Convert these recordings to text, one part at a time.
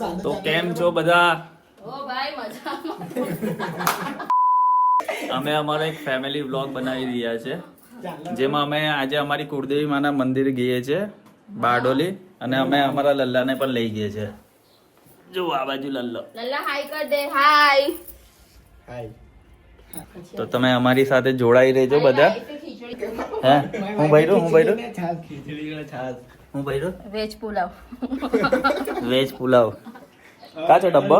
તો કેમ છો બધા? અમે અમારો એક ફેમિલી વ્લોગ બનાવી રહ્યા છે, જેમાં અમે આજે અમારી કુળદેવી માના મંદિરે ગઈએ છીએ બારડોલી, અને અમે અમારા લલ્લાને પણ લઈ ગઈએ છીએ. જો આ બાજુ લલ્લા હાય કર દે. હાય. તો તમે અમારી સાથે જોડાઈ રહેજો બધા. હે હું ભર્યું વેજ પુલાવ કાચો ડબ્બો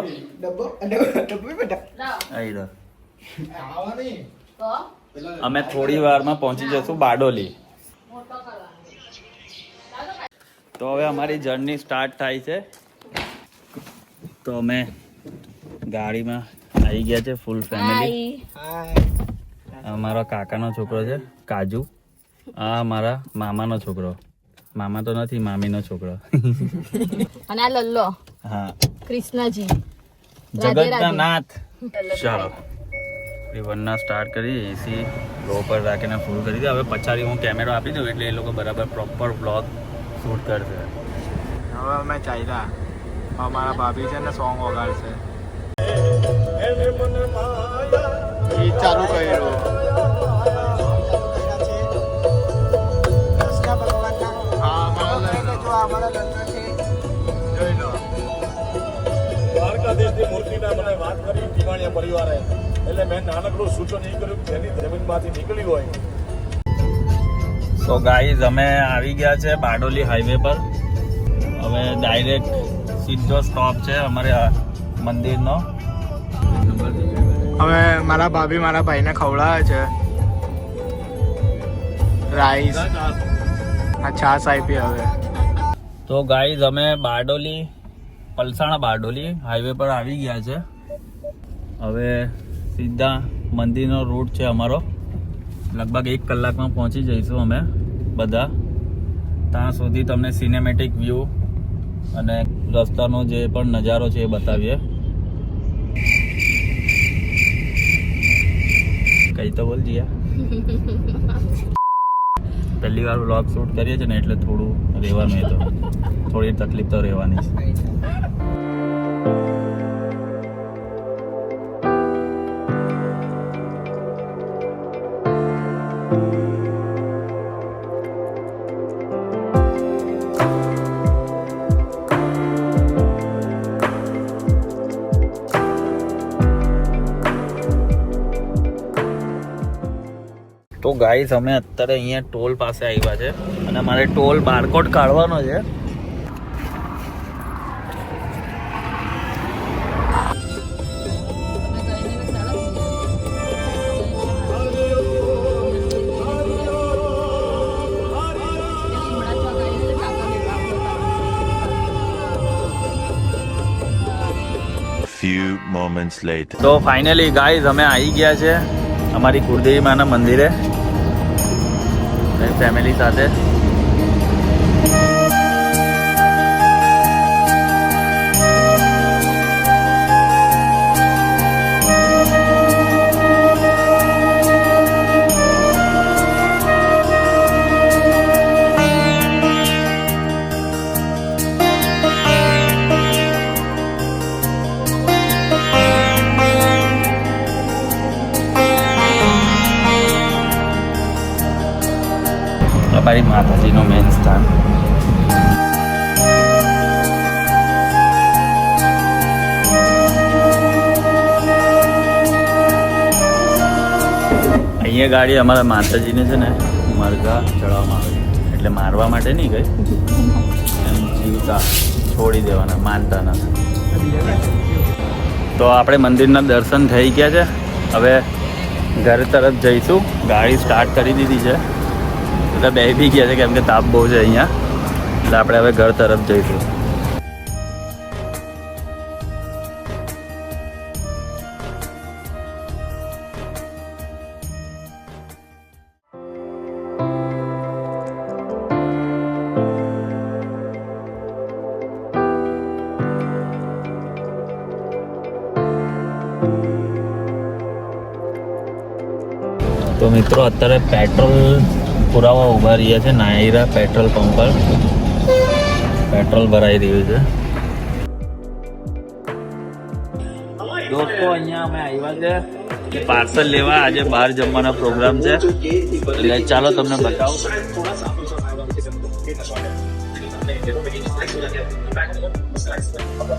અમે થોડી વારમાં પહોંચી જશું બારડોલી. તો હવે અમારી જર્ની સ્ટાર્ટ થાય છે. તો અમે ગાડીમાં આવી ગયા છે ફૂલ ફેમિલી. અમારા કાકાનો છોકરો છે કાજુ, આ મારા મામાનો છોકરો, મામા તો નથી મામીનો છોકરો, અને આ લલ્લો હા કૃષ્ણજી જગતના નાથ. ચાલો વનના સ્ટાર્ટ કરી, એસી લો પર રાખીને ફૂલ કરી દે. હવે પછાડી હું કેમેરો આપી દઉં એટલે એ લોકો બરાબર પ્રોપર બ્લોગ શૂટ કરશે. હવે અમે ચાલ્યા, અમારા ભાભી છે ને સોંગ વગાડશે. ગીત ચાલુ કર્યું. દ્વારકાધીશની મૂર્તિના મને વાત કરી ટીવાણિયા પરિવારે, એટલે મેં નાનકડું સૂચન એ કર્યું કે જેની જમીનમાંથી નીકળી હોય. તો ગાઈઝ અમે આવી ગયા છે બારડોલી હાઈવે પર. હવે ડાયરેક્ટ સીધો સ્ટોપ છે અમારે મંદિરનો. હવે મારા ભાભી મારા ભાઈને ખવડાવે છે રાઈસ, આ છાશ આપી. હવે તો ગાઈઝ અમે બારડોલી પલસાણા બારડોલી હાઈવે પર આવી ગયા છે. હવે સીધા મંદિરનો રૂટ છે અમારો. લગભગ 1 કલાકમાં પહોંચી જઈશું અમે બધા. ત્યાં સુધી તમને સિનેમેટિક વ્યૂ અને રસ્તાનો જે પણ નજારો છે એ બતાવીએ. કઈ તો બોલ જીયા. પહેલી વાર વ્લોગ શૂટ કરીએ છીએ ને એટલે થોડું રહેવાનું, એ તો થોડી તકલીફ તો રહેવાની છે. તો ગાઈસ અમે અત્યારે અહીંયા ટોલ પાસે આવ્યા છે અને મારે ટોલ બારકોડ કાઢવાનો છે. Few moments later. તો ફાઇનલી ગાઈસ અમે આવી ગયા છે અમારી કુળદેવી માના મંદિરે ફેમિલી સાથે. અમારી માતાજીનું મેન સ્થાન. અહીંયા ગાડી અમારા માતાજીને છે ને મરઘા ચડાવવામાં આવે છે, એટલે મારવા માટે નહીં ગઈ, એમ જીવતા છોડી દેવાના, માનતાના. તો આપણે મંદિરના દર્શન થઈ ગયા છે. હવે ઘર તરફ જઈશું. ગાડી સ્ટાર્ટ કરી દીધી છે, એટલે બેસી ગયા છે કેમ કે તાપ બહુ છે અહીંયા, એટલે આપણે હવે ઘર તરફ જઈશું. તો મિત્રો અત્યારે પેટ્રોલ પુરાવા ઊભા રહ્યા છે નાયરા પેટ્રોલ પંપ પર. પેટ્રોલ ભરાઈ રહ્યું છે. દોસ્તો અહીંયા અમે આવ્યા છે પાર્સલ લેવા. આજે બહાર જમવાનો પ્રોગ્રામ છે એટલે ચાલો તમને બતાવું.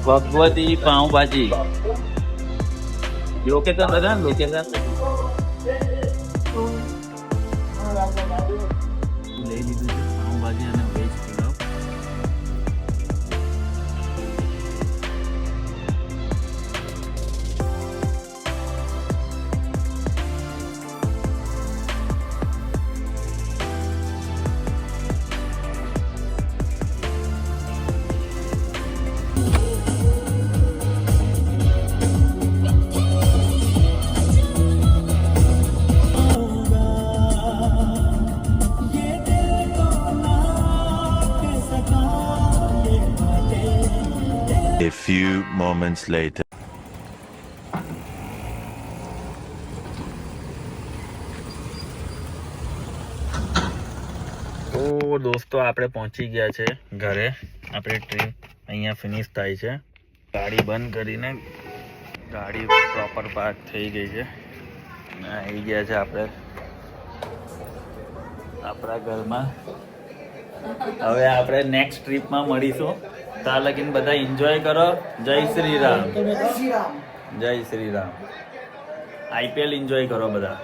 ભગવતી પાઉંભાજી લોકેશન બધા ને લોકેશન લઈ લીધું છે પાઉંભાજી અને veg pulao. A few moments later. તો દોસ્તો આપણે પહોંચી ગયા છે ઘરે. આપણી ટ્રીપ અહીંયા ફિનિશ થાય છે. ગાડી બંધ કરીને ગાડી પ્રોપર પાર્ક થઈ ગઈ છે. આવી ગયા છે આપણે આપણા ઘરમાં. હવે આપણે નેક્સ્ટ ટ્રીપમાં મળીશું. ત્યાં લગીને બધા એન્જોય કરો. જય શ્રી રામ. જય શ્રી રામ. IPL એન્જોય કરો બધા.